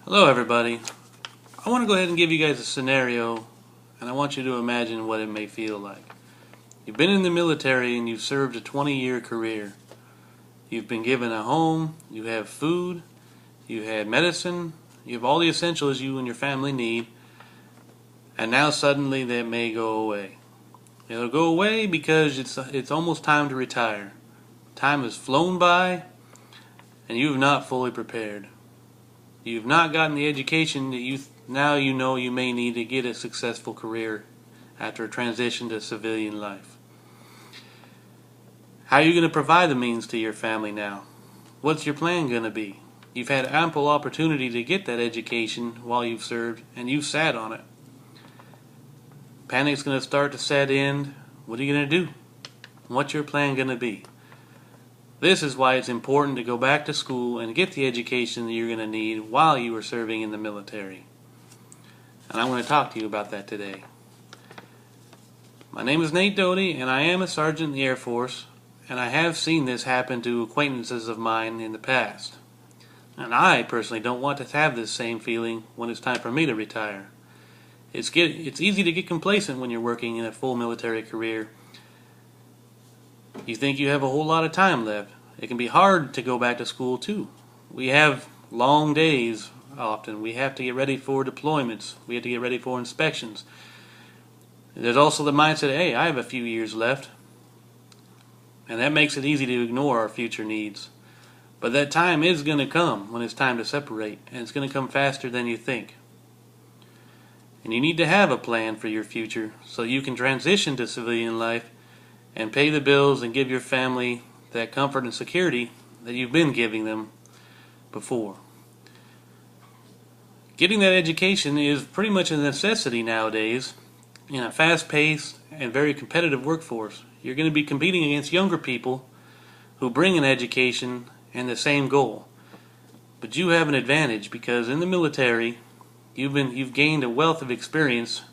Hello everybody. I want to go ahead and give you guys a scenario, and I want you to imagine what it may feel like. You've been in the military and you've served a 20-year career. You've been given a home, you have food, you had medicine, you have all the essentials you and your family need, and now suddenly that may go away. It'll go away because it's almost time to retire. Time has flown by and you have not fully prepared. You've not gotten the education that now you know you may need to get a successful career after a transition to civilian life. How are you going to provide the means to your family now? What's your plan going to be? You've had ample opportunity to get that education while you've served, and you've sat on it. Panic's going to start to set in. What are you going to do? What's your plan going to be? This is why it's important to go back to school and get the education that you're going to need while you are serving in the military. And I want to talk to you about that today. My name is Nate Doty, and I am a sergeant in the Air Force, and I have seen this happen to acquaintances of mine in the past. And I personally don't want to have this same feeling when it's time for me to retire. It's easy to get complacent when you're working in a full military career. You think you have a whole lot of time left. It can be hard to go back to school too. We have long days often. We have to get ready for deployments. We have to get ready for inspections. There's also the mindset, hey, I have a few years left. And that makes it easy to ignore our future needs. But that time is going to come when it's time to separate, and it's going to come faster than you think. And you need to have a plan for your future so you can transition to civilian life and pay the bills and give your family that comfort and security that you've been giving them before. Getting that education is pretty much a necessity nowadays in a fast-paced and very competitive workforce. You're going to be competing against younger people who bring an education and the same goal. But you have an advantage because in the military you've gained a wealth of experience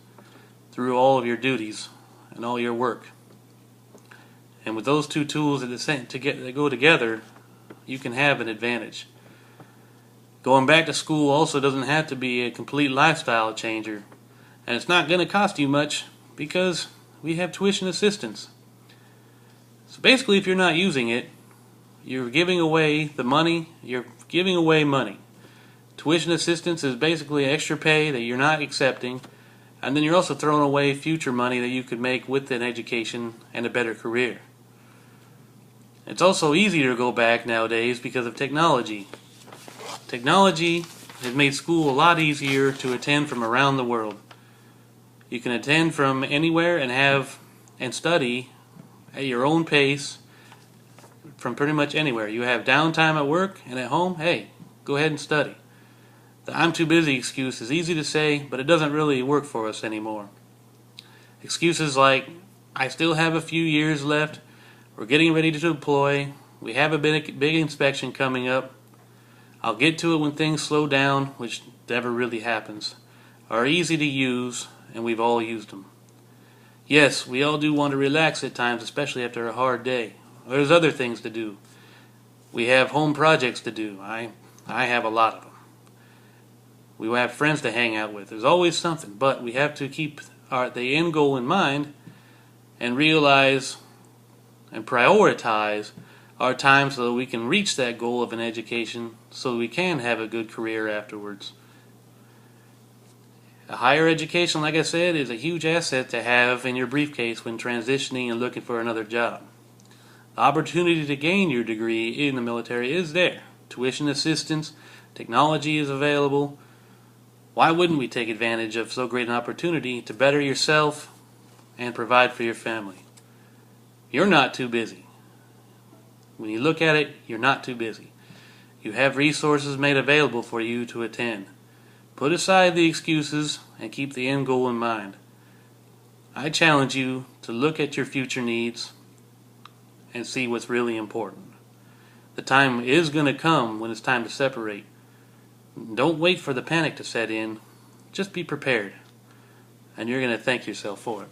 through all of your duties and all your work. And with those two tools that go together, you can have an advantage. Going back to school also doesn't have to be a complete lifestyle changer. And it's not going to cost you much because we have tuition assistance. So basically, if you're not using it, you're giving away the money, you're giving away money. Tuition assistance is basically extra pay that you're not accepting, and then you're also throwing away future money that you could make with an education and a better career. It's also easier to go back nowadays because of technology. Technology has made school a lot easier to attend from around the world. You can attend from anywhere and study at your own pace from pretty much anywhere. You have downtime at work and at home, hey, go ahead and study. The I'm too busy excuse is easy to say, but it doesn't really work for us anymore. Excuses like, I still have a few years left, we're getting ready to deploy, we have a big inspection coming up, I'll get to it when things slow down, which never really happens, are easy to use, and we've all used them. Yes, we all do want to relax at times, especially after a hard day. There's other things to do. We have home projects to do. I have a lot of them. We have friends to hang out with. There's always something, but we have to keep the end goal in mind and realize and prioritize our time so that we can reach that goal of an education so we can have a good career afterwards. A higher education, like I said, is a huge asset to have in your briefcase when transitioning and looking for another job. The opportunity to gain your degree in the military is there. Tuition assistance, technology is available. Why wouldn't we take advantage of so great an opportunity to better yourself and provide for your family? You're not too busy. When you look at it, you're not too busy. You have resources made available for you to attend. Put aside the excuses and keep the end goal in mind. I challenge you to look at your future needs and see what's really important. The time is going to come when it's time to separate. Don't wait for the panic to set in. Just be prepared, and you're going to thank yourself for it.